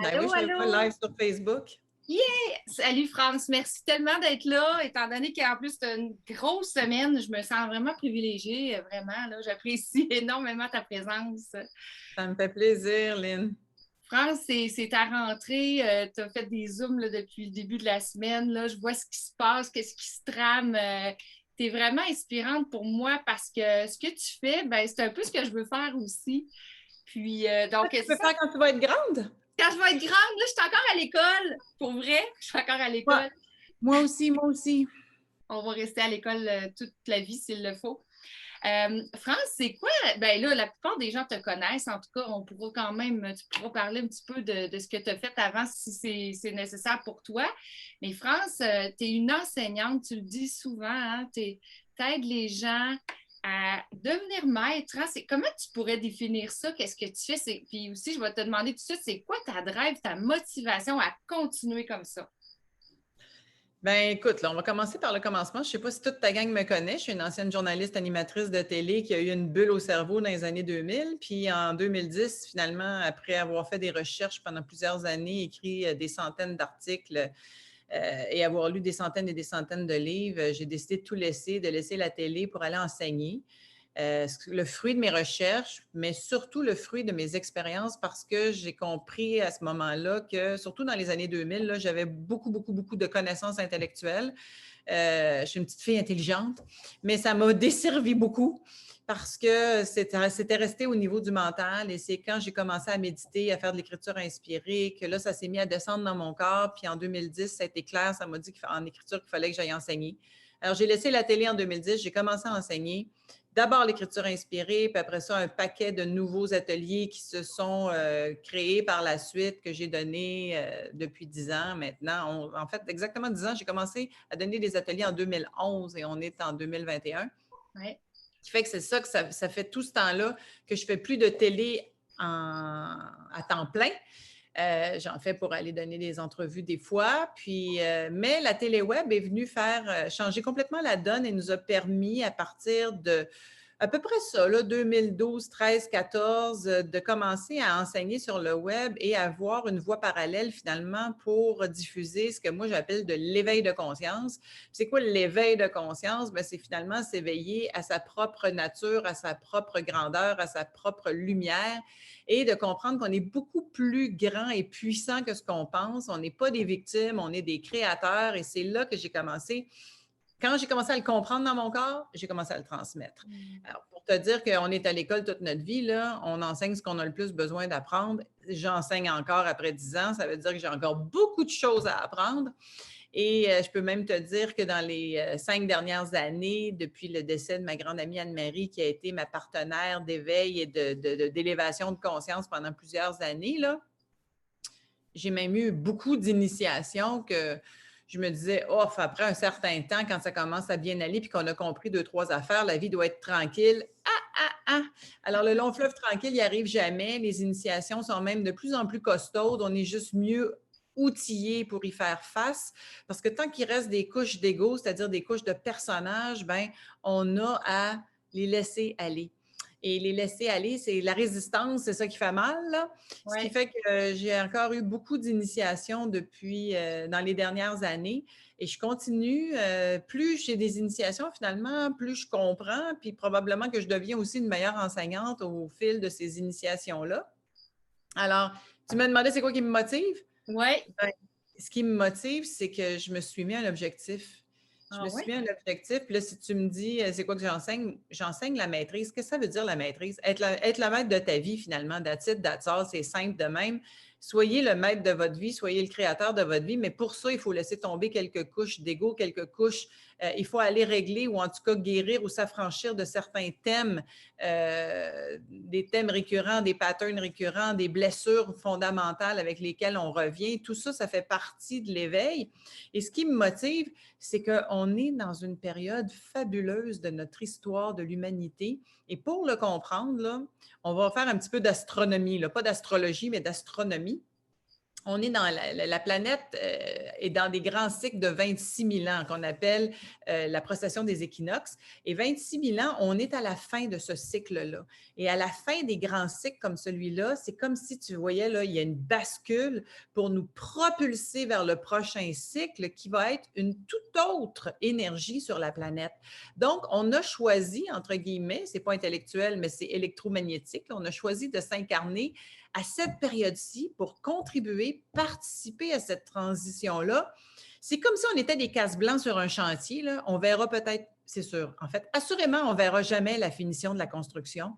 Ben oui, Allô, je fais pas allô? live sur Facebook. Yeah! Salut France, merci tellement d'être là. Étant donné qu'en plus, c'est une grosse semaine, je me sens vraiment privilégiée, vraiment. Là, j'apprécie énormément ta présence. Ça me fait plaisir, Lynn. France, c'est ta rentrée. Tu as fait des zooms là, depuis le début de la semaine. Là. Je vois ce qui se passe, qu'est-ce qui se trame. Tu es vraiment inspirante pour moi parce que ce que tu fais, ben, c'est un peu ce que je veux faire aussi. Puis, Ah, donc, tu c'est peux ça. faire quand tu vas être grande? Quand je vais être grande, là, je suis encore à l'école. Pour vrai, je suis encore à Moi, l'école. moi aussi, moi aussi. On va rester à l'école toute la vie s'il le faut. France, c'est quoi? Ben là, la plupart des gens te connaissent. En tout cas, on pourra quand même, tu pourras parler un petit peu de ce que tu as fait avant si c'est nécessaire pour toi. Mais France, tu es une enseignante, tu le dis souvent, hein, tu aides les gens à devenir maître. Hein? Comment tu pourrais définir ça? Qu'est-ce que tu fais? Puis aussi, je vais te demander tout de suite, c'est quoi ta drive, ta motivation à continuer comme ça? Ben écoute, là, on va commencer par le commencement. Je ne sais pas si toute ta gang me connaît. Je suis une ancienne journaliste animatrice de télé qui a eu une bulle au cerveau dans les années 2000. Puis en 2010, finalement, après avoir fait des recherches pendant plusieurs années, écrit des centaines d'articles et avoir lu des centaines et des centaines de livres, j'ai décidé de tout laisser, de laisser la télé pour aller enseigner. Le fruit de mes recherches, mais surtout le fruit de mes expériences parce que j'ai compris à ce moment-là que, surtout dans les années 2000, là, j'avais beaucoup, beaucoup, beaucoup de connaissances intellectuelles. Je suis une petite fille intelligente, mais ça m'a desservi beaucoup parce que c'était resté au niveau du mental et c'est quand j'ai commencé à méditer, à faire de l'écriture inspirée, que là, ça s'est mis à descendre dans mon corps. Puis en 2010, ça a été clair, ça m'a dit qu'en écriture, qu'il fallait que j'aille enseigner. Alors, j'ai laissé la télé en 2010, j'ai commencé à enseigner. D'abord l'écriture inspirée, puis après ça, un paquet de nouveaux ateliers qui se sont créés par la suite, que j'ai donné depuis 10 ans maintenant. En fait, exactement 10 ans, j'ai commencé à donner des ateliers en 2011 et on est en 2021. Ouais. Ce qui fait que c'est ça que ça fait tout ce temps-là que je fais plus de télé à temps plein. J'en fais pour aller donner des entrevues des fois. Puis, mais la télé-web est venue faire changer complètement la donne et nous a permis, à partir de à peu près ça, là, 2012, 13, 14, de commencer à enseigner sur le web et avoir une voie parallèle finalement pour diffuser ce que moi j'appelle de l'éveil de conscience. C'est quoi l'éveil de conscience? Ben, c'est finalement s'éveiller à sa propre nature, à sa propre grandeur, à sa propre lumière et de comprendre qu'on est beaucoup plus grand et puissant que ce qu'on pense. On n'est pas des victimes, on est des créateurs et c'est là que j'ai commencé. Quand j'ai commencé à le comprendre dans mon corps, j'ai commencé à le transmettre. Alors, pour te dire qu'on est à l'école toute notre vie, là, on enseigne ce qu'on a le plus besoin d'apprendre. J'enseigne encore après 10 ans. Ça veut dire que j'ai encore beaucoup de choses à apprendre. Et je peux même te dire que dans les 5 dernières années, depuis le décès de ma grande amie Anne-Marie, qui a été ma partenaire d'éveil et d'élévation de conscience pendant plusieurs années, là, j'ai même eu beaucoup d'initiations que je me disais, oh, après un certain temps, quand ça commence à bien aller, puis qu'on a compris deux, trois affaires, la vie doit être tranquille. Ah, ah, ah! Alors, le long fleuve tranquille, il n'y arrive jamais. Les initiations sont même de plus en plus costaudes. On est juste mieux outillés pour y faire face. Parce que tant qu'il reste des couches d'ego, c'est-à-dire des couches de personnages, ben, on a à les laisser aller. Et les laisser aller, c'est la résistance, c'est ça qui fait mal, là. Ce qui Ouais. fait que j'ai encore eu beaucoup d'initiations depuis dans les dernières années et je continue. Plus j'ai des initiations, finalement, plus je comprends, puis probablement que je deviens aussi une meilleure enseignante au fil de ces initiations-là. Alors, tu m'as demandé c'est quoi qui me motive? Ouais. Ben, ce qui me motive, c'est que je me suis mis un objectif. Je Ah me suis ouais? mis un objectif. Puis là, si tu me dis, c'est quoi que j'enseigne? J'enseigne la maîtrise. Qu'est-ce que ça veut dire la maîtrise? Être le maître de ta vie, finalement. That's it, that's all. C'est simple de même. Soyez le maître de votre vie, soyez le créateur de votre vie, mais pour ça, il faut laisser tomber quelques couches d'ego, quelques couches. Il faut aller régler ou en tout cas guérir ou s'affranchir de certains thèmes, des thèmes récurrents, des patterns récurrents, des blessures fondamentales avec lesquelles on revient. Tout ça, ça fait partie de l'éveil. Et ce qui me motive, c'est qu'on est dans une période fabuleuse de notre histoire de l'humanité. Et pour le comprendre, là, on va faire un petit peu d'astronomie, là, pas d'astrologie, mais d'astronomie. on est dans la planète est dans des grands cycles de 26 000 ans qu'on appelle la precession des équinoxes. Et 26 000 ans, on est à la fin de ce cycle-là. Et à la fin des grands cycles comme celui-là, c'est comme si tu voyais, là, il y a une bascule pour nous propulser vers le prochain cycle qui va être une toute autre énergie sur la planète. Donc, on a choisi, entre guillemets, c'est pas intellectuel, mais c'est électromagnétique, on a choisi de s'incarner à cette période-ci pour contribuer, participer à cette transition-là. C'est comme si on était des cases blancs sur un chantier. Là. On verra peut-être, c'est sûr. En fait, assurément, on ne verra jamais la finition de la construction,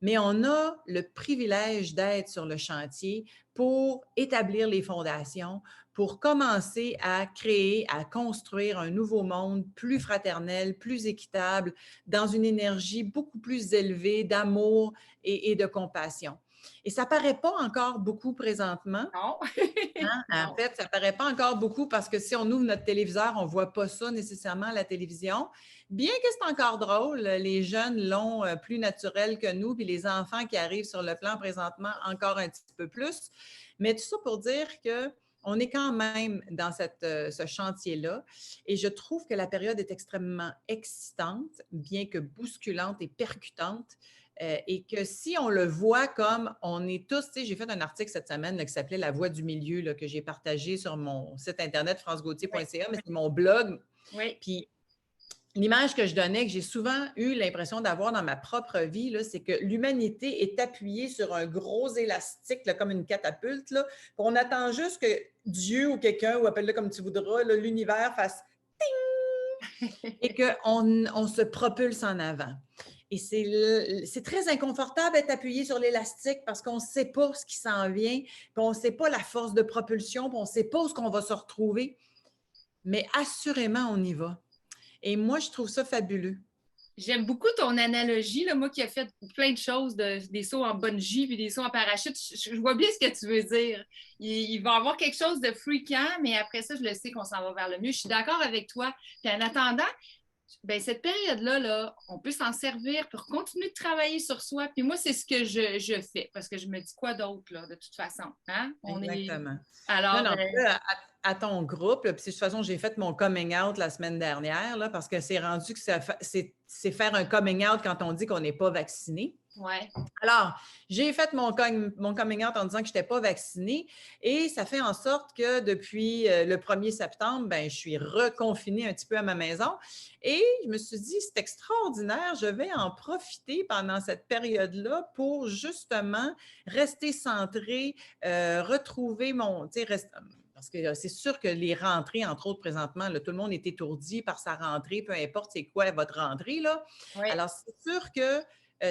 mais on a le privilège d'être sur le chantier pour établir les fondations, pour commencer à créer, à construire un nouveau monde plus fraternel, plus équitable, dans une énergie beaucoup plus élevée d'amour et de compassion. Et ça ne paraît pas encore beaucoup présentement. Non. Hein? En Non. fait, ça ne paraît pas encore beaucoup parce que si on ouvre notre téléviseur, on ne voit pas ça nécessairement à la télévision. Bien que c'est encore drôle, les jeunes l'ont plus naturel que nous, puis les enfants qui arrivent sur le plan présentement encore un petit peu plus. Mais tout ça pour dire que on est quand même dans ce chantier-là. Et je trouve que la période est extrêmement excitante, bien que bousculante et percutante. Et que si on le voit comme on est tous, tu sais, j'ai fait un article cette semaine là, qui s'appelait La Voix du milieu, là, que j'ai partagé sur mon site internet Oui. francegauthier.ca, mais c'est mon blog. Oui. Puis l'image que je donnais, que j'ai souvent eu l'impression d'avoir dans ma propre vie, là, c'est que l'humanité est appuyée sur un gros élastique, là, comme une catapulte. Là, puis on attend juste que Dieu ou quelqu'un, ou appelle-le comme tu voudras, là, l'univers fasse et qu'on se propulse en avant. Et c'est très inconfortable d'être appuyé sur l'élastique parce qu'on ne sait pas ce qui s'en vient, puis on ne sait pas la force de propulsion, puis on ne sait pas où qu'on va se retrouver. Mais assurément, on y va. Et moi, je trouve ça fabuleux. J'aime beaucoup ton analogie, là, moi qui ai fait plein de choses, des sauts en bungee puis des sauts en parachute. Je vois bien ce que tu veux dire. Il va y avoir quelque chose de freakant, mais après ça, je le sais qu'on s'en va vers le mieux. Je suis d'accord avec toi. Puis en attendant, ben, cette période-là, là, on peut s'en servir pour continuer de travailler sur soi. Puis moi, c'est ce que je fais, parce que je me dis quoi d'autre, là, de toute façon. Hein? Exactement. Non, Alors, non, là, à ton groupe, là, puis de toute façon, j'ai fait mon coming out la semaine dernière, là, parce que c'est rendu que c'est faire un coming out quand on dit qu'on n'est pas vacciné. ouais. Alors, j'ai fait mon coming out en disant que je n'étais pas vaccinée et ça fait en sorte que depuis le 1er septembre, ben, je suis reconfinée un petit peu à ma maison et je me suis dit, c'est extraordinaire, je vais en profiter pendant cette période-là pour justement rester centrée, retrouver mon, tu sais, parce que c'est sûr que les rentrées, entre autres présentement, là, tout le monde est étourdi par sa rentrée, peu importe c'est quoi votre rentrée, là. Ouais. Alors, c'est sûr que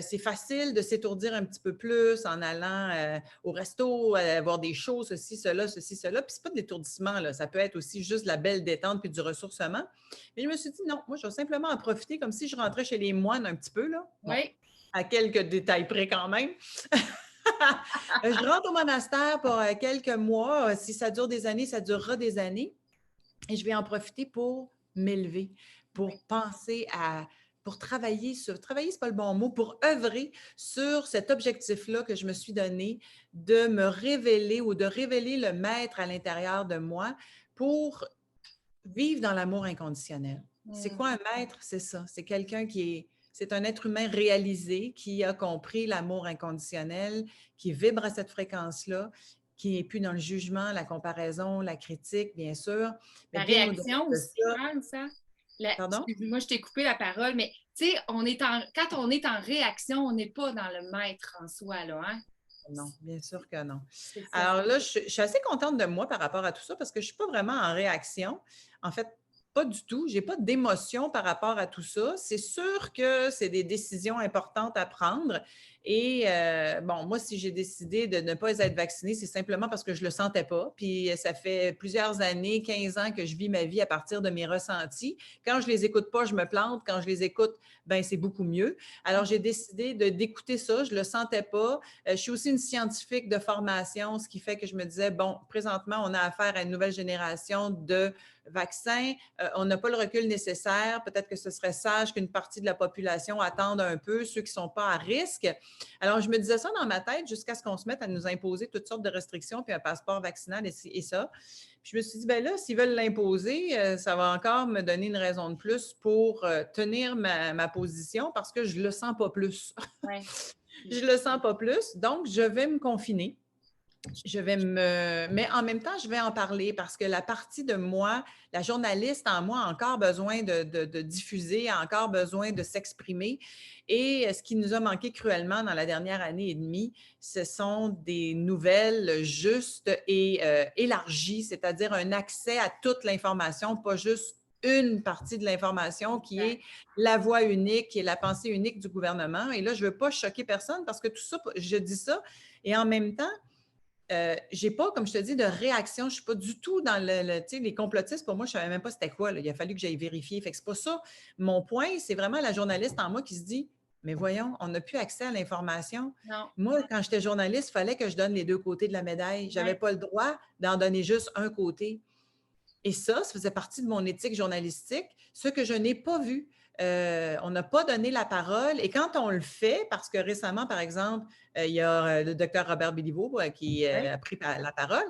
c'est facile de s'étourdir un petit peu plus en allant au resto, voir des choses, ceci, cela, ceci, cela. Puis, ce n'est pas de l'étourdissement, là. Ça peut être aussi juste de la belle détente puis du ressourcement. Mais je me suis dit, non, moi, je vais simplement en profiter comme si je rentrais chez les moines un petit peu, là. Bon, Oui. à quelques détails près quand même. Je rentre au monastère pour quelques mois. Si ça dure des années, ça durera des années. Et je vais en profiter pour m'élever, pour penser à, pour travailler sur, travailler, c'est pas le bon mot, pour œuvrer sur cet objectif-là que je me suis donné de me révéler ou de révéler le maître à l'intérieur de moi pour vivre dans l'amour inconditionnel. C'est quoi un maître? C'est ça. C'est quelqu'un c'est un être humain réalisé qui a compris l'amour inconditionnel, qui vibre à cette fréquence-là, qui n'est plus dans le jugement, la comparaison, la critique, bien sûr. Mais La bien au-delà réaction de aussi, ça. France, hein? Pardon? Excuse-moi, je t'ai coupé la parole, mais tu sais, quand on est en réaction, on n'est pas dans le maître en soi, là, hein? Non, bien sûr que non. C'est ça. Alors là, je suis assez contente de moi par rapport à tout ça parce que je ne suis pas vraiment en réaction. En fait, pas du tout. Je n'ai pas d'émotion par rapport à tout ça. C'est sûr que c'est des décisions importantes à prendre. Et bon, moi, si j'ai décidé de ne pas être vaccinée, c'est simplement parce que je ne le sentais pas. Puis ça fait plusieurs années, 15 ans que je vis ma vie à partir de mes ressentis. Quand je ne les écoute pas, je me plante. Quand je les écoute, ben c'est beaucoup mieux. Alors, j'ai décidé d'écouter ça. Je ne le sentais pas. Je suis aussi une scientifique de formation, ce qui fait que je me disais, bon, présentement, on a affaire à une nouvelle génération de vaccins. On n'a pas le recul nécessaire. Peut-être que ce serait sage qu'une partie de la population attende un peu, ceux qui ne sont pas à risque. Alors, je me disais ça dans ma tête jusqu'à ce qu'on se mette à nous imposer toutes sortes de restrictions, puis un passeport vaccinal et ça. Puis je me suis dit, ben là, s'ils veulent l'imposer, ça va encore me donner une raison de plus pour tenir ma position parce que je ne le sens pas plus. Ouais. Je ne le sens pas plus. Donc, je vais me confiner. Mais en même temps, je vais en parler parce que la partie de moi, la journaliste en moi, a encore besoin de diffuser, a encore besoin de s'exprimer. Et ce qui nous a manqué cruellement dans la dernière année et demie, ce sont des nouvelles justes et élargies, c'est-à-dire un accès à toute l'information, pas juste une partie de l'information qui est la voix unique, qui est la pensée unique du gouvernement. Et là, je ne veux pas choquer personne parce que tout ça, je dis ça. Et en même temps, j'ai pas, comme je te dis, de réaction. Je ne suis pas du tout dans tu sais, les complotistes. Pour moi, je ne savais même pas c'était quoi. Là. Il a fallu que j'aille vérifier. Fait que c'est pas ça. Mon point, c'est vraiment la journaliste en moi qui se dit, mais voyons, on n'a plus accès à l'information. Non. Moi, quand j'étais journaliste, il fallait que je donne les deux côtés de la médaille. Je n'avais pas le droit d'en donner juste un côté. Et ça faisait partie de mon éthique journalistique, ce que je n'ai pas vu. On n'a pas donné la parole. Et quand on le fait, parce que récemment, par exemple, il y a le docteur Robert Béliveau qui a pris la parole.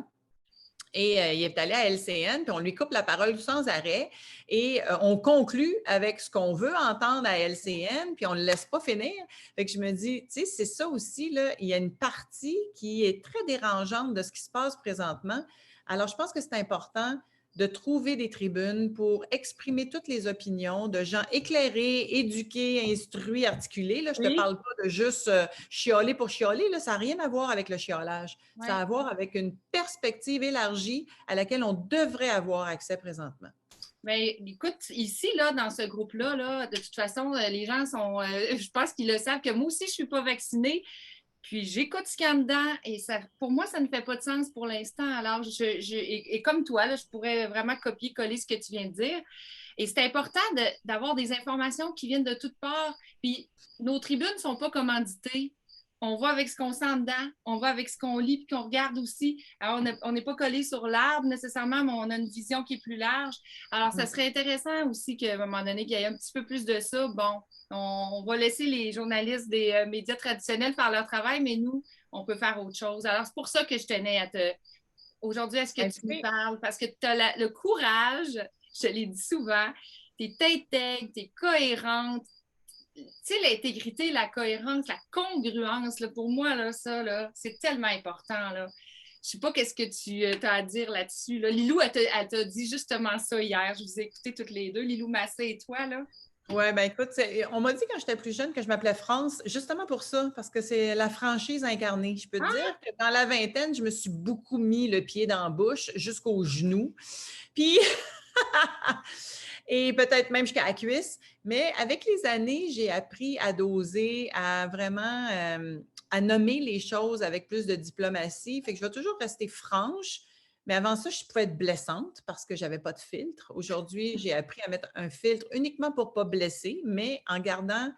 Et il est allé à LCN, puis on lui coupe la parole sans arrêt. Et on conclut avec ce qu'on veut entendre à LCN, puis on ne le laisse pas finir. Fait que je me dis, tu sais, c'est ça aussi, là, il y a une partie qui est très dérangeante de ce qui se passe présentement. Alors, je pense que c'est important de trouver des tribunes pour exprimer toutes les opinions de gens éclairés, éduqués, instruits, articulés. Là, je ne te parle pas de juste chialer pour chialer. Là, ça n'a rien à voir avec le chiolage. Ça a à voir avec une perspective élargie à laquelle on devrait avoir accès présentement. Mais écoute, ici, là, dans ce groupe-là, là, de toute façon, les gens sont, je pense qu'ils le savent que moi aussi, je ne suis pas vaccinée. Puis j'écoute ce qu'il y a dedans et ça, pour moi, ça ne fait pas de sens pour l'instant. Alors, et comme toi, là, je pourrais vraiment copier-coller ce que tu viens de dire. Et c'est important d'avoir des informations qui viennent de toutes parts. Puis nos tribunes ne sont pas commanditées. On va avec ce qu'on sent dedans, on va avec ce qu'on lit puis qu'on regarde aussi. Alors, on n'est pas collé sur l'arbre nécessairement, mais on a une vision qui est plus large. Alors, ça serait intéressant aussi qu'à un moment donné, qu'il y ait un petit peu plus de ça. Bon, on va laisser les journalistes des médias traditionnels faire leur travail, mais nous, on peut faire autre chose. Alors, c'est pour ça que je tenais à te... Aujourd'hui, est-ce que tu me parles? Parce que tu as le courage, je te l'ai dit souvent, tu es intègre, tu es cohérente. Tu sais, l'intégrité, la cohérence, la congruence, là, pour moi, là, ça, là, c'est tellement important. Là. Je sais pas qu'est-ce que tu as à dire là-dessus. Là. Lilou, elle t'a dit justement ça hier. Je vous ai écouté toutes les deux, Lilou Massé et toi, là. Oui, bien écoute, on m'a dit quand j'étais plus jeune que je m'appelais France, justement pour ça, parce que c'est la franchise incarnée. Je peux te dire que dans la vingtaine, je me suis beaucoup mis le pied dans la bouche jusqu'aux genoux. Puis, et peut-être même jusqu'à la cuisse. Mais avec les années, j'ai appris à doser, à vraiment à nommer les choses avec plus de diplomatie. Fait que je vais toujours rester franche. Mais avant ça, je pouvais être blessante parce que je n'avais pas de filtre. Aujourd'hui, j'ai appris à mettre un filtre uniquement pour ne pas blesser, mais en gardant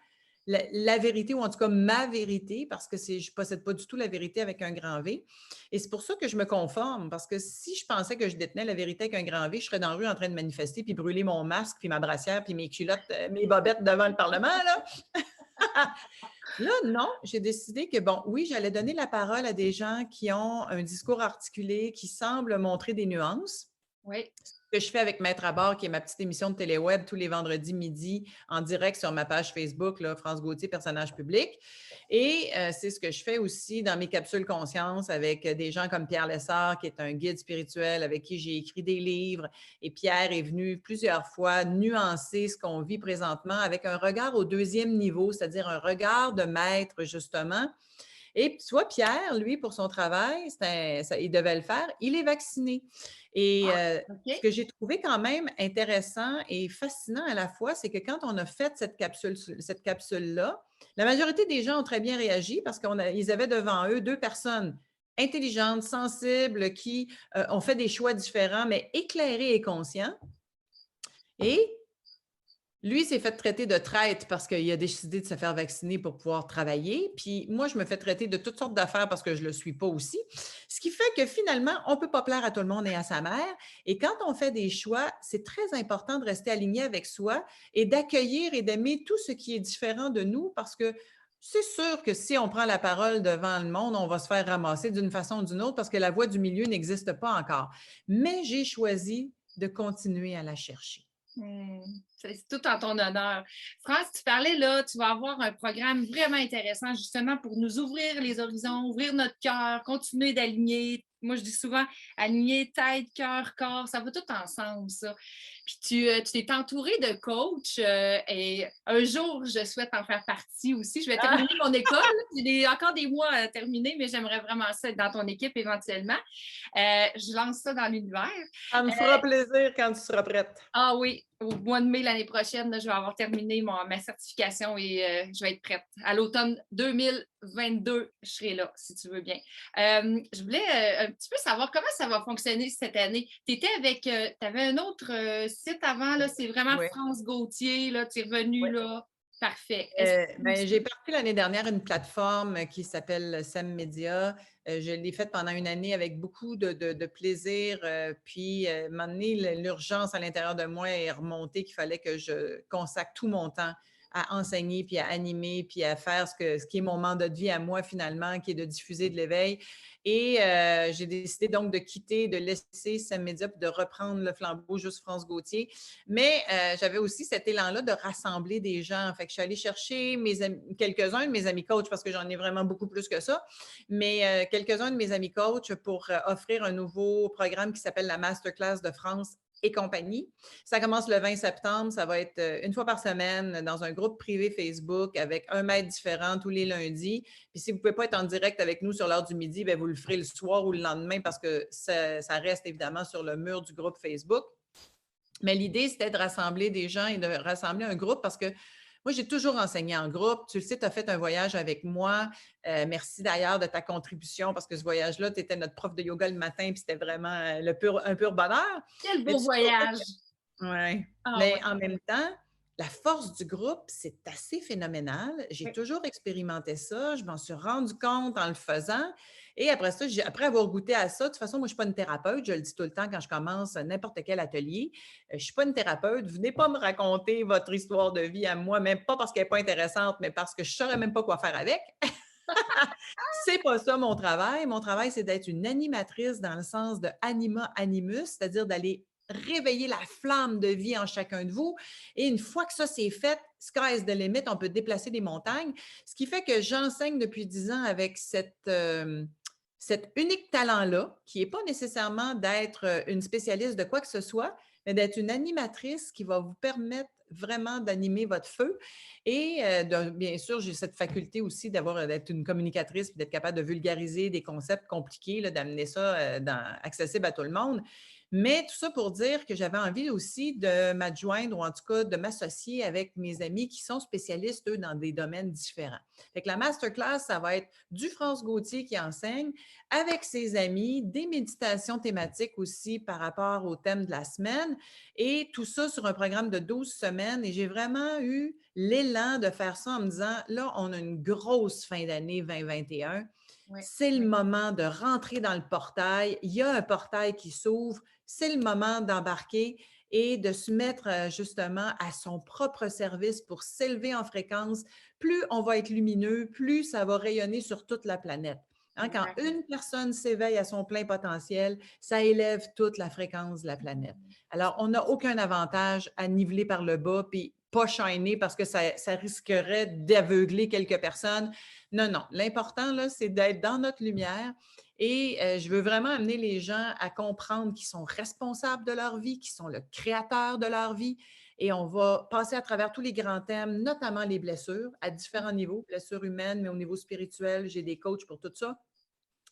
la vérité, ou en tout cas ma vérité, parce que je ne possède pas du tout la vérité avec un grand V. Et c'est pour ça que je me conforme, parce que si je pensais que je détenais la vérité avec un grand V, je serais dans la rue en train de manifester, puis brûler mon masque, puis ma brassière, puis mes culottes, mes bobettes devant le Parlement, là. Là, non, j'ai décidé que, bon, oui, j'allais donner la parole à des gens qui ont un discours articulé, qui semblent montrer des nuances. Oui. Ce que je fais avec Maître à bord, qui est ma petite émission de téléweb tous les vendredis midi en direct sur ma page Facebook, là, France Gauthier, personnage public. Et c'est ce que je fais aussi dans mes capsules conscience avec des gens comme Pierre Lessard, qui est un guide spirituel avec qui j'ai écrit des livres. Et Pierre est venu plusieurs fois nuancer ce qu'on vit présentement avec un regard au deuxième niveau, c'est-à-dire un regard de maître, justement. Et tu vois, Pierre, lui, pour son travail, il devait le faire, il est vacciné. Et ce que j'ai trouvé quand même intéressant et fascinant à la fois, c'est que quand on a fait cette capsule-là, la majorité des gens ont très bien réagi parce qu'ils avaient devant eux deux personnes intelligentes, sensibles, qui ont fait des choix différents, mais éclairés et conscients. Et lui s'est fait traiter de traître parce qu'il a décidé de se faire vacciner pour pouvoir travailler. Puis moi, je me fais traiter de toutes sortes d'affaires parce que je ne le suis pas aussi. Ce qui fait que finalement, on ne peut pas plaire à tout le monde et à sa mère. Et quand on fait des choix, c'est très important de rester aligné avec soi et d'accueillir et d'aimer tout ce qui est différent de nous parce que c'est sûr que si on prend la parole devant le monde, on va se faire ramasser d'une façon ou d'une autre parce que la voix du milieu n'existe pas encore. Mais j'ai choisi de continuer à la chercher. Hmm, c'est tout en ton honneur. France, tu parlais là, tu vas avoir un programme vraiment intéressant justement pour nous ouvrir les horizons, ouvrir notre cœur, continuer d'aligner. Moi, je dis souvent aligner tête, cœur, corps, ça va tout ensemble, ça. Puis tu t'es entouré de coachs et un jour, je souhaite en faire partie aussi. Je vais Ah, terminer mon école. J'ai encore des mois à terminer, mais j'aimerais vraiment ça être dans ton équipe éventuellement. Je lance ça dans l'univers. ça me fera plaisir quand tu seras prête. Ah oui, au mois de mai l'année prochaine, là, je vais avoir terminé ma certification et je vais être prête. À l'automne 2022, je serai là, si tu veux bien. Je voulais un petit peu savoir comment ça va fonctionner cette année. Tu étais avec, tu avais un autre site avant, là, c'est vraiment Oui. France Gauthier, là, tu es revenu là. Parfait. J'ai parti l'année dernière une plateforme qui s'appelle Sem Media. Je l'ai faite pendant une année avec beaucoup de plaisir. Puis, à un moment donné, l'urgence à l'intérieur de moi est remontée qu'il fallait que je consacre tout mon temps à enseigner, puis à animer, puis à faire ce qui est mon mandat de vie à moi finalement, qui est de diffuser de l'éveil. Et j'ai décidé donc de quitter, de laisser Sem Media, puis de reprendre le flambeau Juste France Gauthier. Mais j'avais aussi cet élan-là de rassembler des gens. Fait que je suis allée chercher quelques-uns de mes amis coachs, parce que j'en ai vraiment beaucoup plus que ça, mais quelques-uns de mes amis coachs pour offrir un nouveau programme qui s'appelle la Masterclass de France et compagnie. Ça commence le 20 septembre. Ça va être une fois par semaine dans un groupe privé Facebook avec un maître différent tous les lundis. Puis si vous ne pouvez pas être en direct avec nous sur l'heure du midi, bien, vous le ferez le soir ou le lendemain parce que ça reste évidemment sur le mur du groupe Facebook. Mais l'idée, c'était de rassembler des gens et de rassembler un groupe parce que moi, j'ai toujours enseigné en groupe. Tu le sais, tu as fait un voyage avec moi. Merci d'ailleurs de ta contribution parce que ce voyage-là, tu étais notre prof de yoga le matin, puis c'était vraiment un pur bonheur. Quel Mais beau tu sauras voyage! que, ouais. Ah Mais ouais. en même temps, la force du groupe, c'est assez phénoménal. J'ai Oui. toujours expérimenté ça. Je m'en suis rendu compte en le faisant. Et après ça, après avoir goûté à ça, de toute façon, moi, je ne suis pas une thérapeute. Je le dis tout le temps quand je commence n'importe quel atelier. Je ne suis pas une thérapeute. Venez pas me raconter votre histoire de vie à moi, même pas parce qu'elle n'est pas intéressante, mais parce que je ne saurais même pas quoi faire avec. C'est pas ça mon travail. Mon travail, c'est d'être une animatrice dans le sens de anima animus, c'est-à-dire d'aller réveiller la flamme de vie en chacun de vous. Et une fois que ça c'est fait, sky is the limit, on peut déplacer des montagnes. Ce qui fait que j'enseigne depuis 10 ans avec cet unique talent-là, qui n'est pas nécessairement d'être une spécialiste de quoi que ce soit, mais d'être une animatrice qui va vous permettre vraiment d'animer votre feu. Et bien sûr, j'ai cette faculté aussi d'être une communicatrice et d'être capable de vulgariser des concepts compliqués, là, d'amener ça accessible à tout le monde. Mais tout ça pour dire que j'avais envie aussi de m'adjoindre ou en tout cas de m'associer avec mes amis qui sont spécialistes, eux, dans des domaines différents. Fait que la masterclass, ça va être du France Gauthier qui enseigne avec ses amis, des méditations thématiques aussi par rapport au thème de la semaine et tout ça sur un programme de 12 semaines. Et j'ai vraiment eu l'élan de faire ça en me disant, là, on a une grosse fin d'année 2021. Oui. C'est le moment de rentrer dans le portail. Il y a un portail qui s'ouvre. C'est le moment d'embarquer et de se mettre justement à son propre service pour s'élever en fréquence. Plus on va être lumineux, plus ça va rayonner sur toute la planète. Hein, quand une personne s'éveille à son plein potentiel, ça élève toute la fréquence de la planète. Alors, on n'a aucun avantage à niveler par le bas puis pas shiner parce que ça risquerait d'aveugler quelques personnes. Non, non. L'important, là, c'est d'être dans notre lumière et je veux vraiment amener les gens à comprendre qu'ils sont responsables de leur vie, qu'ils sont le créateur de leur vie. Et on va passer à travers tous les grands thèmes, notamment les blessures à différents niveaux, blessures humaines, mais au niveau spirituel, j'ai des coachs pour tout ça.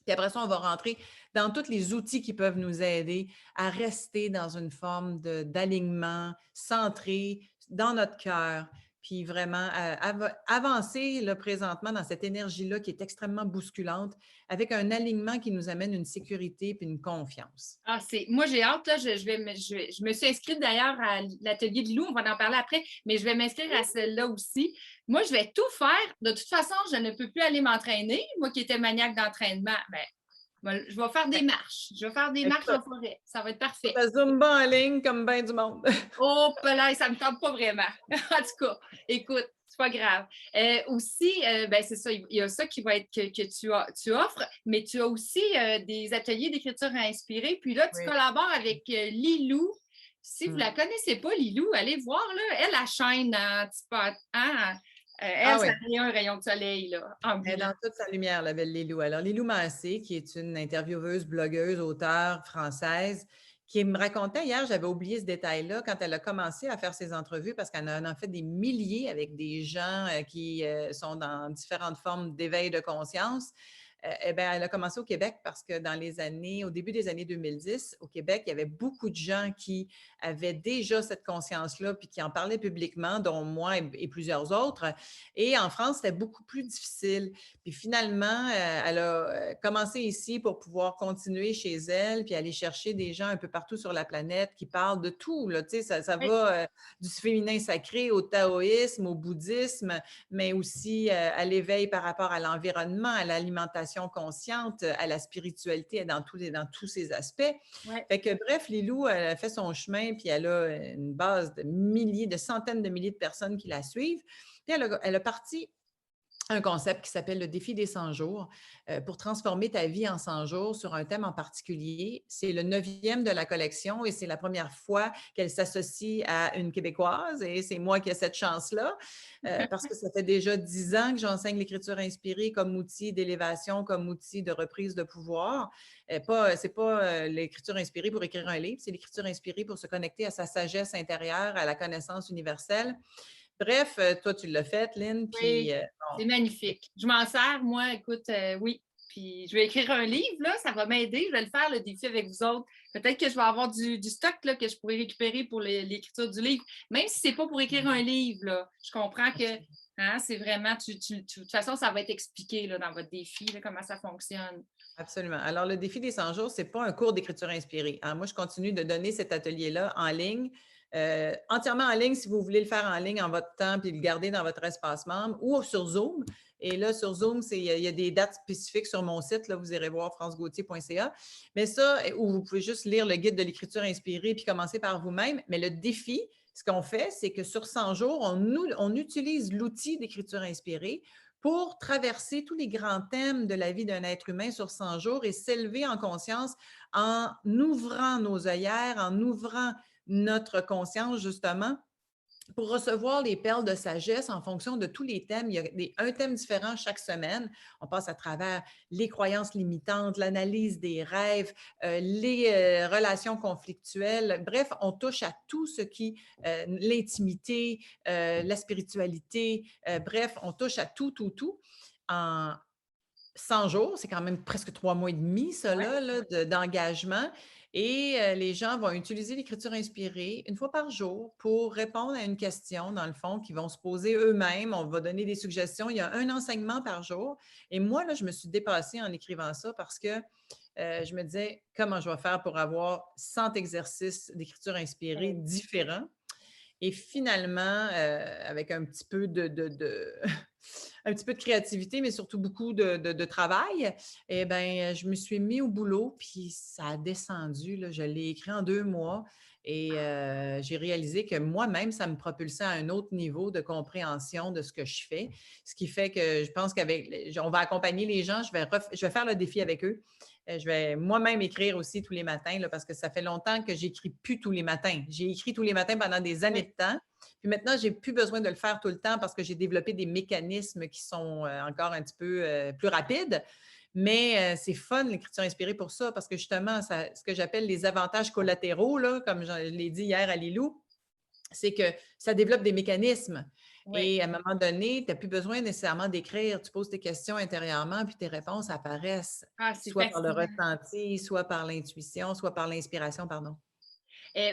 Puis après ça, on va rentrer dans tous les outils qui peuvent nous aider à rester dans une forme d'alignement centré dans notre cœur, puis vraiment avancer là, présentement dans cette énergie-là qui est extrêmement bousculante, avec un alignement qui nous amène une sécurité puis une confiance. Ah, moi, j'ai hâte, là, je me suis inscrite d'ailleurs à l'atelier de Lou, on va en parler après, mais je vais m'inscrire à celle-là aussi. Moi, je vais tout faire. De toute façon, je ne peux plus aller m'entraîner. Moi qui étais maniaque d'entraînement, je vais faire des marches. Je vais faire des marches en Écoute, forêt. Ça va être parfait. la Zumba en ligne comme bien du monde. Oh, là, ça ne me tente pas vraiment. En tout cas, écoute, C'est pas grave. Aussi, ben c'est ça, il y a ça qui va être que tu offres, mais tu as aussi des ateliers d'écriture inspirée. Puis là, tu Oui. collabores avec Lilou. Si vous Mm. la connaissez pas, Lilou, allez voir, là. Elle, la chaîne un petit peu. Hein? Ah Elle, oui. ça brille un rayon de soleil, là, en Elle est blanc. dans toute sa lumière, la belle Lilou. Alors, Lilou Massé, qui est une intervieweuse, blogueuse, auteure française, qui me racontait hier, j'avais oublié ce détail-là, quand elle a commencé à faire ses entrevues, parce qu'elle en a fait des milliers avec des gens qui sont dans différentes formes d'éveil de conscience. Eh bien, elle a commencé au Québec parce que au début des années 2010, au Québec, il y avait beaucoup de gens qui avaient déjà cette conscience-là puis qui en parlaient publiquement, dont moi et plusieurs autres. Et en France, c'était beaucoup plus difficile. Puis finalement, elle a commencé ici pour pouvoir continuer chez elle puis aller chercher des gens un peu partout sur la planète qui parlent de tout. Là. Tu sais, ça Oui, va du féminin sacré au taoïsme, au bouddhisme, mais aussi à l'éveil par rapport à l'environnement, à l'alimentation consciente, à la spiritualité dans tous ces aspects. ouais. Fait que bref, Lilou, elle a fait son chemin, puis elle a une base de milliers, de centaines de milliers de personnes qui la suivent. Puis elle a parti un concept qui s'appelle le défi des 100 jours pour transformer ta vie en 100 jours sur un thème en particulier. C'est le 9e de la collection et c'est la première fois qu'elle s'associe à une Québécoise et c'est moi qui ai cette chance-là parce que ça fait déjà 10 ans que j'enseigne l'écriture inspirée comme outil d'élévation, comme outil de reprise de pouvoir. C'est pas l'écriture inspirée pour écrire un livre, c'est l'écriture inspirée pour se connecter à sa sagesse intérieure, à la connaissance universelle. Bref, toi, tu l'as fait, Lynn, puis Oui, c'est magnifique. Je m'en sers, moi, écoute, oui. Puis je vais écrire un livre, là, ça va m'aider. Je vais le faire, le défi avec vous autres. Peut-être que je vais avoir du stock là, que je pourrais récupérer pour l'écriture du livre. Même si c'est pas pour écrire un livre, là, je comprends que hein, c'est vraiment, de toute façon, ça va être expliqué là, dans votre défi, là, comment ça fonctionne. absolument. Alors, le défi des 100 jours, ce n'est pas un cours d'écriture inspirée. Hein. Moi, je continue de donner cet atelier-là en ligne, entièrement en ligne si vous voulez le faire en ligne en votre temps puis le garder dans votre espace membre ou sur Zoom. Et là, sur Zoom, il y a des dates spécifiques sur mon site. Là, vous irez voir francegauthier.ca. Mais ça, où vous pouvez juste lire le guide de l'écriture inspirée puis commencer par vous-même. Mais le défi, ce qu'on fait, c'est que sur 100 jours, on utilise l'outil d'écriture inspirée pour traverser tous les grands thèmes de la vie d'un être humain sur 100 jours et s'élever en conscience en ouvrant nos œillères, en ouvrant notre conscience, justement, pour recevoir les perles de sagesse en fonction de tous les thèmes. Il y a un thème différent chaque semaine. On passe à travers les croyances limitantes, l'analyse des rêves, les relations conflictuelles. Bref, on touche à tout ce qui, l'intimité, la spiritualité. Bref, on touche à tout, tout, tout. En 100 jours, c'est quand même presque 3 mois et demi, ça, Ouais. là, d'engagement. Et les gens vont utiliser l'écriture inspirée une fois par jour pour répondre à une question, dans le fond, qu'ils vont se poser eux-mêmes. On va donner des suggestions. Il y a un enseignement par jour. Et moi, là, je me suis dépassée en écrivant ça parce que je me disais, comment je vais faire pour avoir 100 exercices d'écriture inspirée Ouais. différents? Et finalement, avec un petit peu un petit peu de créativité, mais surtout beaucoup de travail, eh bien, je me suis mis au boulot, puis ça a descendu, là. Je l'ai écrit en 2 mois et j'ai réalisé que moi-même, ça me propulsait à un autre niveau de compréhension de ce que je fais. Ce qui fait que je pense on va accompagner les gens, je vais faire le défi avec eux. Je vais moi-même écrire aussi tous les matins là, parce que ça fait longtemps que j'écris plus tous les matins. J'ai écrit tous les matins pendant des années Ouais. de temps. Puis maintenant, j'ai plus besoin de le faire tout le temps parce que j'ai développé des mécanismes qui sont encore un petit peu plus rapides. Mais c'est fun, l'écriture inspirée pour ça, parce que justement, ce que j'appelle les avantages collatéraux, là, comme je l'ai dit hier à Lilou, c'est que ça développe des mécanismes. Ouais. Et à un moment donné, tu n'as plus besoin nécessairement d'écrire. Tu poses tes questions intérieurement, puis tes réponses apparaissent, Ah, c'est soit par le fascinant. ressenti, soit par l'intuition, soit par l'inspiration, pardon.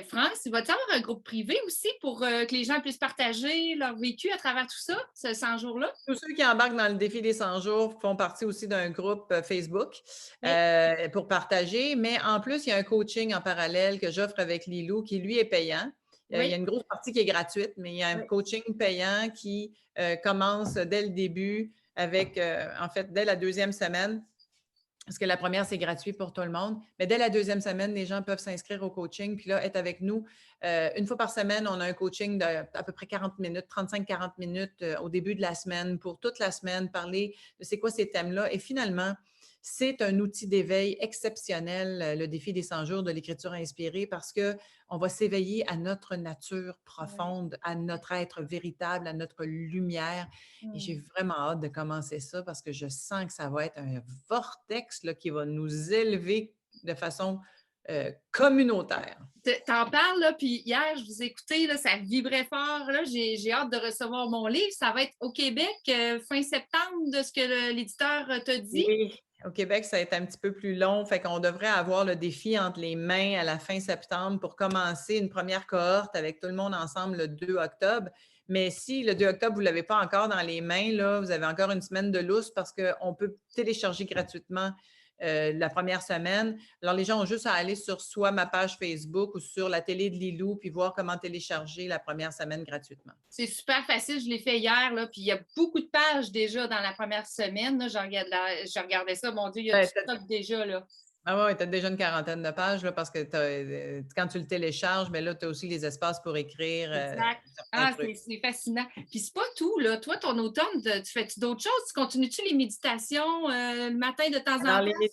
France, vas-tu avoir un groupe privé aussi pour que les gens puissent partager leur vécu à travers tout ça, ce 100 jours-là? Tous ceux qui embarquent dans le défi des 100 jours font partie aussi d'un groupe Facebook Oui, pour partager. Mais en plus, il y a un coaching en parallèle que j'offre avec Lilou qui, lui, est payant. Il y a oui, une grosse partie qui est gratuite, mais il y a un oui. coaching payant qui commence dès le début avec, en fait, dès la 2e semaine Parce que la première, c'est gratuit pour tout le monde. Mais dès la deuxième semaine, les gens peuvent s'inscrire au coaching, puis là, être avec nous. Une fois par semaine, on a un coaching d'à peu près 40 minutes, 35-40 minutes au début de la semaine, pour toute la semaine, parler de c'est quoi ces thèmes-là. Et finalement, c'est un outil d'éveil exceptionnel, le défi des 100 jours de l'écriture inspirée, parce qu'on va s'éveiller à notre nature Ouais. profonde, à notre être véritable, à notre lumière. Et j'ai Hmm. vraiment hâte de commencer ça parce que je sens que ça va être un vortex là, qui va nous élever de façon communautaire. T'en parles, là, puis hier, je vous ai écouté, là, ça vibrait fort. Là, j'ai hâte de recevoir mon livre. Ça va être au Québec fin septembre, de ce que l'éditeur t'a dit. Oui. Au Québec, ça va être un petit peu plus long, fait qu'on devrait avoir le défi entre les mains à la fin septembre pour commencer une première cohorte avec tout le monde ensemble le 2 octobre. Mais si le 2 octobre, vous ne l'avez pas encore dans les mains, là, vous avez encore une semaine de lousse parce qu'on peut télécharger gratuitement la première semaine. Alors, les gens ont juste à aller sur soit ma page Facebook ou sur la télé de Lilou puis voir comment télécharger la première semaine gratuitement. C'est super facile, je l'ai fait hier, là, puis il y a beaucoup de pages déjà dans la première semaine. Là, je regardais ça, mon Dieu, il y a du Ouais, stock déjà. Là. ah ouais, tu as déjà une quarantaine de pages là, parce que quand tu le télécharges, mais là, tu as aussi les espaces pour écrire Exact. certains Ah, trucs. c'est fascinant. Puis c'est pas tout, là. Toi, ton automne, tu fais-tu d'autres choses? Tu continues-tu les méditations le matin de temps en Alors, temps?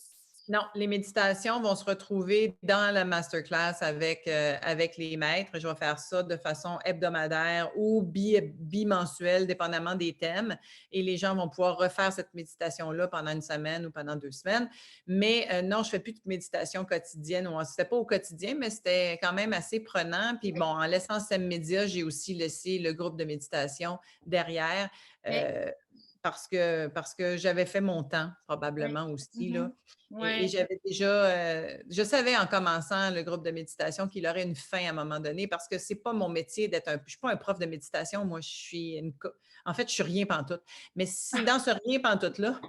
non, les méditations vont se retrouver dans la masterclass avec les maîtres. Je vais faire ça de façon hebdomadaire ou bimensuelle, dépendamment des thèmes. Et les gens vont pouvoir refaire cette méditation-là pendant une semaine ou pendant 2 semaines. Mais non, je ne fais plus de méditation quotidienne. Ce n'était pas au quotidien, mais c'était quand même assez prenant. Puis bon, en laissant Sem Média, j'ai aussi laissé le groupe de méditation derrière. Oui, euh, parce que j'avais fait mon temps, oui. probablement aussi, là. Mhm. Et Ouais. j'avais déjà, je savais en commençant le groupe de méditation qu'il aurait une fin à un moment donné parce que c'est pas mon métier d'être je ne suis pas un prof de méditation, moi, je suis en fait, je suis rien pantoute. Mais si dans ce rien pantoute-là,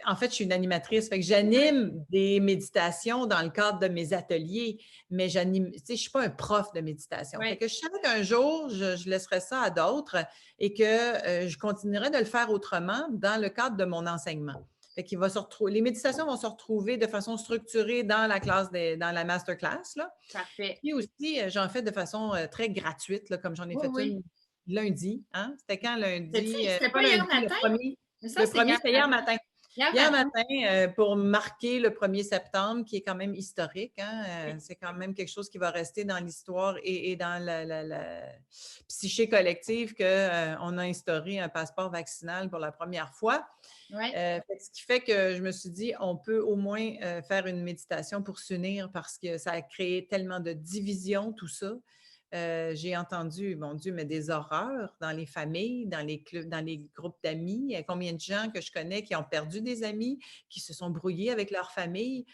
en fait, je suis une animatrice. Fait que Oui. j'anime des méditations dans le cadre de mes ateliers, mais j'anime, tu sais, je ne suis pas un prof de méditation. Fait Oui. que je savais qu'un jour, je laisserais ça à d'autres et que je continuerai de le faire autrement dans le cadre de mon enseignement. Fait qu'il va se retrouver, les méditations vont se retrouver de façon structurée dans la classe, dans la masterclass, là. Parfait. Puis aussi, j'en fais de façon très gratuite, là, comme j'en ai Oui, fait oui. une lundi. Hein? C'était quand lundi? C'était Pas pas hier lundi, matin? Mais ça, le c'est premier, hier c'était hier matin. matin. Hier Hier matin. matin, pour marquer le 1er septembre, qui est quand même historique, hein, c'est quand même quelque chose qui va rester dans l'histoire et dans la psyché collective qu'on a instauré un passeport vaccinal pour la première fois. Oui. Ce qui fait que je me suis dit, on peut au moins faire une méditation pour s'unir parce que ça a créé tellement de divisions, tout ça. J'ai entendu, mon Dieu, mais des horreurs dans les familles, dans les clubs, dans les groupes d'amis. Il y a combien de gens que je connais qui ont perdu des amis, qui se sont brouillés avec leur famille.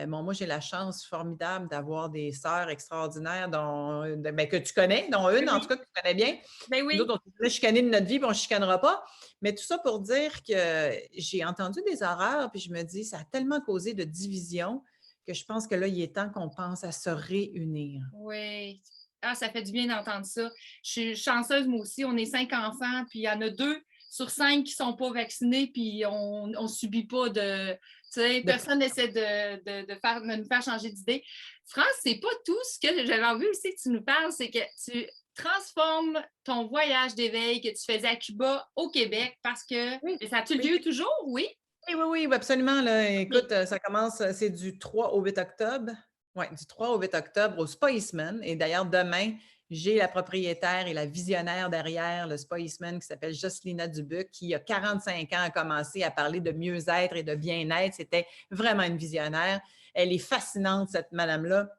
Bon, moi, j'ai la chance formidable d'avoir des sœurs extraordinaires que tu connais, dont Oui, une, en tout oui. cas, que tu connais bien. Ben Nous oui. autres, on s'est chicaner de notre vie, puis on ne chicanera pas. Mais tout ça pour dire que j'ai entendu des horreurs, puis je me dis, ça a tellement causé de division que je pense que là, il est temps qu'on pense à se réunir. Oui. Ah, ça fait du bien d'entendre ça. Je suis chanceuse, moi aussi. On est 5 enfants, puis il y en a 2 sur 5 qui ne sont pas vaccinés, puis on ne subit pas de. Tu sais, De personne n'essaie de nous faire changer d'idée. France, c'est pas tout ce que j'avais envie aussi que tu nous parles, c'est que tu transformes ton voyage d'éveil que tu faisais à Cuba au Québec parce que oui, ça a-tu oui. lieu toujours? Oui? Oui, oui, oui, absolument. Là. OK. Écoute, ça commence, c'est du 3 au 8 octobre. Oui, du 3 au 8 octobre au Spaceman. Et d'ailleurs, demain, j'ai la propriétaire et la visionnaire derrière le Spaceman qui s'appelle Jocelina Dubuc, qui, il y a 45 ans, a commencé à parler de mieux-être et de bien-être. C'était vraiment une visionnaire. Elle est fascinante, cette madame-là.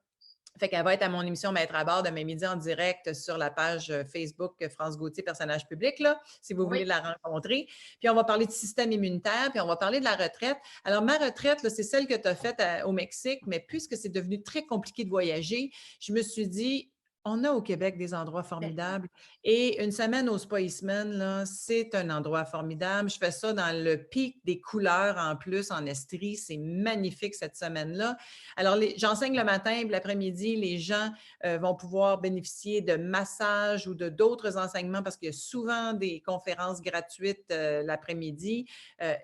Fait qu'elle va être à mon émission Maître à bord demain midi en direct sur la page Facebook France Gauthier, personnage public, là, si vous voulez Oui. la rencontrer. Puis on va parler du système immunitaire, puis on va parler de la retraite. Alors, ma retraite, là, c'est celle que tu as faite au Mexique, mais puisque c'est devenu très compliqué de voyager, je me suis dit, On a au Québec des endroits formidables et une semaine au Spa Eastman, là, c'est un endroit formidable. Je fais ça dans le pic des couleurs en plus, en Estrie. C'est magnifique cette semaine-là. Alors, j'enseigne le matin, puis l'après-midi, les gens vont pouvoir bénéficier de massages ou de d'autres enseignements parce qu'il y a souvent des conférences gratuites l'après-midi.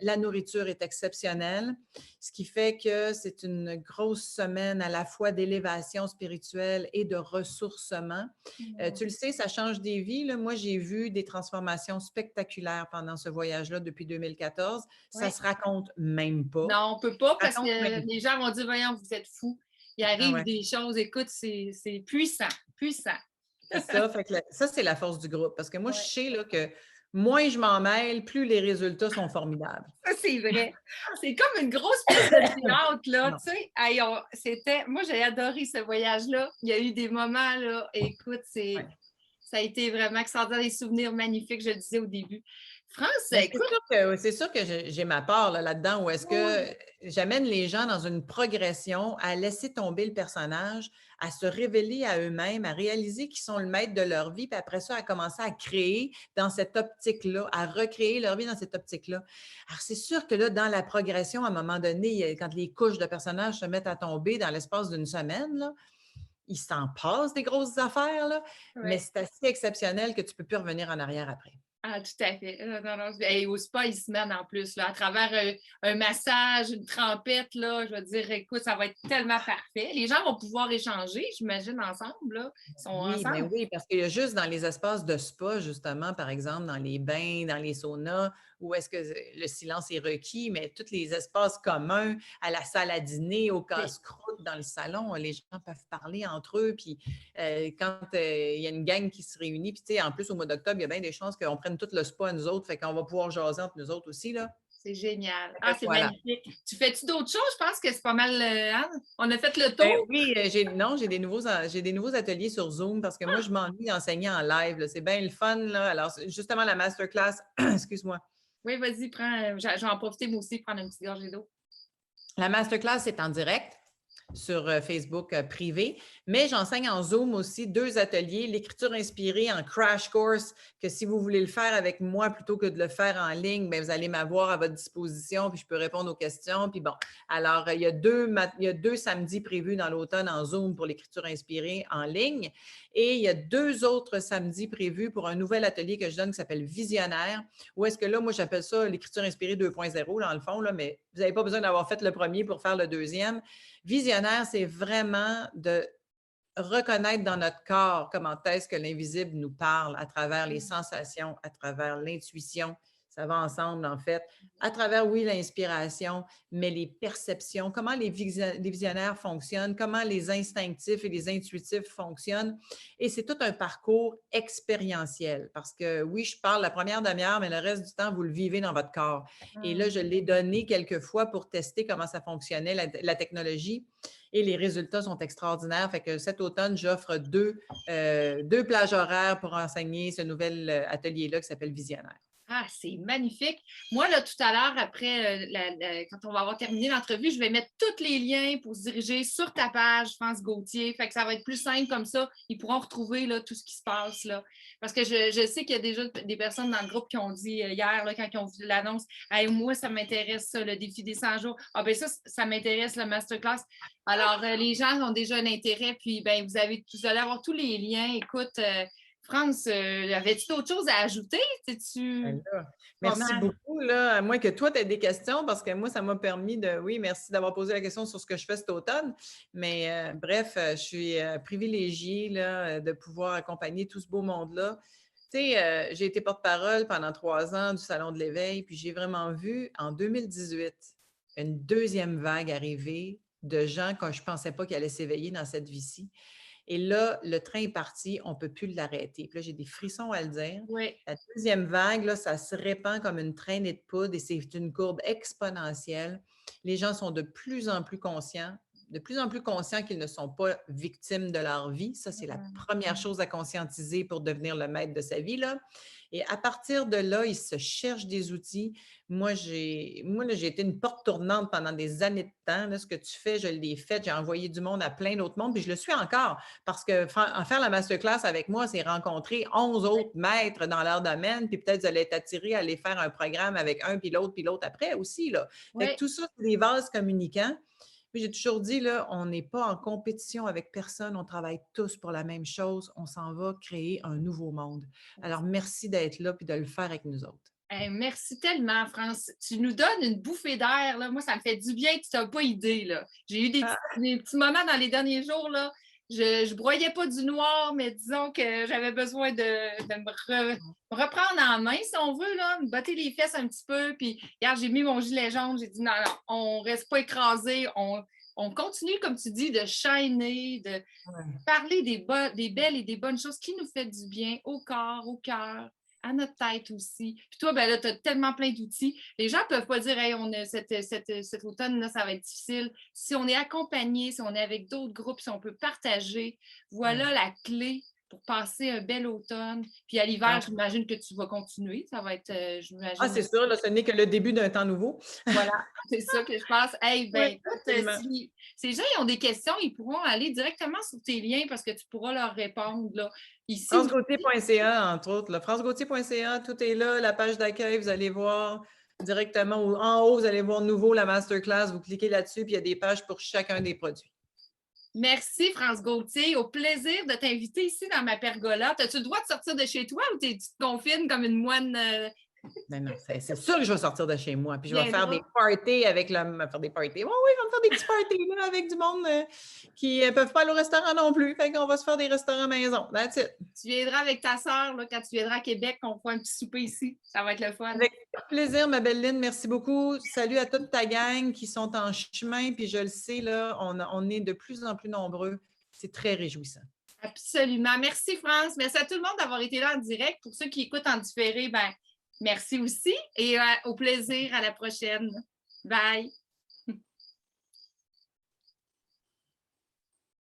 La nourriture est exceptionnelle, ce qui fait que c'est une grosse semaine à la fois d'élévation spirituelle et de ressourcement. Tu le sais, ça change des vies, là. Moi, j'ai vu des transformations spectaculaires pendant ce voyage-là depuis 2014. Ça Oui. se raconte même pas. Non, on peut pas Ça parce se raconte que même les gens vont dire, voyons, vous êtes fous. Il pas. Ah arrive ouais. des choses, écoute, c'est puissant, puissant. C'est ça. Fait que ça, c'est la force du groupe. Parce que moi, je Ouais. sais là, que moins je m'en mêle, plus les résultats sont formidables. Ça, c'est vrai. C'est comme une grosse pièce de théâtre, là, Non. tu sais. Hey, moi, j'ai adoré ce voyage-là. Il y a eu des moments, là, écoute, Ouais. ça a été vraiment extraordinaire, des souvenirs magnifiques, je le disais au début. France, Mais écoute, c'est sûr que j'ai ma part là-dedans où est-ce que oui, j'amène les gens dans une progression à laisser tomber le personnage, à se révéler à eux-mêmes, à réaliser qu'ils sont le maître de leur vie, puis après ça, à commencer à créer dans cette optique-là, à recréer leur vie dans cette optique-là. Alors, c'est sûr que là, dans la progression, à un moment donné, quand les couches de personnages se mettent à tomber dans l'espace d'une semaine, là, il s'en passe des grosses affaires, là, mais ouais. c'est assez exceptionnel que tu ne peux plus revenir en arrière après. Ah, tout à fait. Non, non, et au spa, ils se mènent en plus, là, à travers un massage, une trempette, là, je veux dire, écoute, ça va être tellement parfait. Les gens vont pouvoir échanger, j'imagine, ensemble, là. Ils sont Oui, ben ensemble. oui, parce qu'il y a juste dans les espaces de spa, justement, par exemple, dans les bains, dans les saunas, où est-ce que le silence est requis, mais tous les espaces communs, à la salle à dîner, au Oui. casse-croûte, dans le salon, les gens peuvent parler entre eux. Puis quand il y a une gang qui se réunit, puis tu sais, en plus, au mois d'octobre, il y a bien des chances qu'on prenne tout le spa à nous autres, fait qu'on va pouvoir jaser entre nous autres aussi, là. C'est génial. Fait Ah, que c'est voilà. magnifique. Tu fais-tu d'autres choses? Je pense que c'est pas mal, hein? On a fait le Ben tour. oui, non, j'ai des nouveaux ateliers sur Zoom parce que moi, je m'ennuie d'enseigner en live, là. C'est bien le fun, là. Alors, justement, la masterclass, excuse-moi. Oui, vas-y, prends. Je vais en profiter, moi aussi, prendre une petite gorgée d'eau. La masterclass est en direct sur Facebook privé, mais j'enseigne en Zoom aussi 2 ateliers, l'écriture inspirée en crash course, que si vous voulez le faire avec moi plutôt que de le faire en ligne, bien, vous allez m'avoir à votre disposition, puis je peux répondre aux questions. Puis bon, alors, il y a 2 samedis prévus dans l'automne en Zoom pour l'écriture inspirée en ligne et il y a 2 autres samedis prévus pour un nouvel atelier que je donne qui s'appelle Visionnaire, où est-ce que là, moi, j'appelle ça l'écriture inspirée 2.0 dans le fond, là, mais vous n'avez pas besoin d'avoir fait le premier pour faire le deuxième. Visionnaire, c'est vraiment de reconnaître dans notre corps comment est-ce que l'invisible nous parle à travers les sensations, à travers l'intuition. Ça va ensemble, en fait. À travers, oui, l'inspiration, mais les perceptions, comment les visionnaires fonctionnent, comment les instinctifs et les intuitifs fonctionnent. Et c'est tout un parcours expérientiel parce que, oui, je parle la première demi-heure, mais le reste du temps, vous le vivez dans votre corps. Et là, je l'ai donné quelques fois pour tester comment ça fonctionnait, la technologie. Et les résultats sont extraordinaires. Fait que cet automne, j'offre 2 plages horaires pour enseigner ce nouvel atelier-là qui s'appelle Visionnaire. Ah, c'est magnifique. Moi, là, tout à l'heure, après, quand on va avoir terminé l'entrevue, je vais mettre tous les liens pour se diriger sur ta page, France Gauthier. Fait que ça va être plus simple comme ça. Ils pourront retrouver là, tout ce qui se passe là. Parce que je sais qu'il y a déjà des personnes dans le groupe qui ont dit hier, là, quand ils ont vu l'annonce, hey, moi, ça m'intéresse ça, le défi des 100 jours. Ah, ben ça m'intéresse, le masterclass. Alors, les gens ont déjà un intérêt, puis ben, vous allez avoir tous les liens. Écoute, France, avais-tu d'autres choses à ajouter? Ben C'est-tu là, pas merci mal? beaucoup, là, à moins que toi, tu aies des questions, parce que moi, ça m'a permis de. Oui, merci d'avoir posé la question sur ce que je fais cet automne. Mais bref, je suis privilégiée là, de pouvoir accompagner tout ce beau monde-là. Tu sais, j'ai été porte-parole pendant 3 ans du Salon de l'éveil, puis j'ai vraiment vu en 2018 une deuxième vague arriver de gens que je ne pensais pas qu'ils allaient s'éveiller dans cette vie-ci. Et là, le train est parti, on ne peut plus l'arrêter. Puis là, j'ai des frissons à le dire. Oui. La deuxième vague, là, ça se répand comme une traînée de poudre et c'est une courbe exponentielle. Les gens sont de plus en plus conscients de plus en plus conscients qu'ils ne sont pas victimes de leur vie. Ça, c'est la première chose à conscientiser pour devenir le maître de sa vie, là. Et à partir de là, ils se cherchent des outils. Moi, j'ai été une porte tournante pendant des années de temps. Là, ce que tu fais, je l'ai fait. J'ai envoyé du monde à plein d'autres mondes, puis je le suis encore. Parce que en faire la masterclass avec moi, c'est rencontrer 11 autres maîtres dans leur domaine, puis peut-être vous allez être attiré à aller faire un programme avec un, puis l'autre après aussi, là. Fait que Oui. tout ça, c'est des vases communicants. Puis j'ai toujours dit, là, on n'est pas en compétition avec personne, on travaille tous pour la même chose, on s'en va créer un nouveau monde. Alors, merci d'être là puis de le faire avec nous autres. Hey, merci tellement, France. Tu nous donnes une bouffée d'air, là. Moi, ça me fait du bien que tu n'as pas idée, là. J'ai eu Ah, des petits moments dans les derniers jours, là. Je ne broyais pas du noir, mais disons que j'avais besoin de me reprendre en main, si on veut, là, me botter les fesses un petit peu. Puis, regarde, j'ai mis mon gilet jaune. J'ai dit, non, non, on ne reste pas écrasé. On continue, comme tu dis, de shiner, de ouais. parler des belles et des bonnes choses qui nous fait du bien au corps, au cœur, à notre tête aussi. Puis toi, ben là, tu as tellement plein d'outils. Les gens ne peuvent pas dire, hey, on a cet automne-là, ça va être difficile. Si on est accompagné, si on est avec d'autres groupes, si on peut partager, voilà Ouais. la clé pour passer un bel automne. Puis à l'hiver, Ah, j'imagine que tu vas continuer. Ça va être, j'imagine. c'est sûr, là, ce n'est que le début d'un temps nouveau. Voilà, c'est ça que je pense. Hey, Oui, ben, écoute, absolument. si ces gens ils ont des questions, ils pourront aller directement sur tes liens parce que tu pourras leur répondre là. Ici aussi. FranceGauthier.ca, entre autres. Là. FranceGauthier.ca, tout est là. La page d'accueil, vous allez voir directement. Ou en haut, vous allez voir nouveau la masterclass. Vous cliquez là-dessus, puis il y a des pages pour chacun des produits. Merci, France Gauthier. Au plaisir de t'inviter ici dans ma pergola. As-tu le droit de sortir de chez toi ou tu te confines comme une moine? Non, c'est sûr que je vais sortir de chez moi. Puis je vais faire des Viendra. parties avec le. Faire des parties. Oui, oui, je vais me faire des petits parties là, avec du monde qui ne peuvent pas aller au restaurant non plus. Fait qu'on va se faire des restaurants maison. That's it. Tu viendras avec ta sœur quand tu viendras à Québec, on fera un petit souper ici. Ça va être le fun. Avec plaisir, ma belle Lynn. Merci beaucoup. Salut à toute ta gang qui sont en chemin. Puis je le sais, là, on est de plus en plus nombreux. C'est très réjouissant. Absolument. Merci, France. Merci à tout le monde d'avoir été là en direct. Pour ceux qui écoutent en différé, ben, merci aussi et au plaisir. À la prochaine. Bye.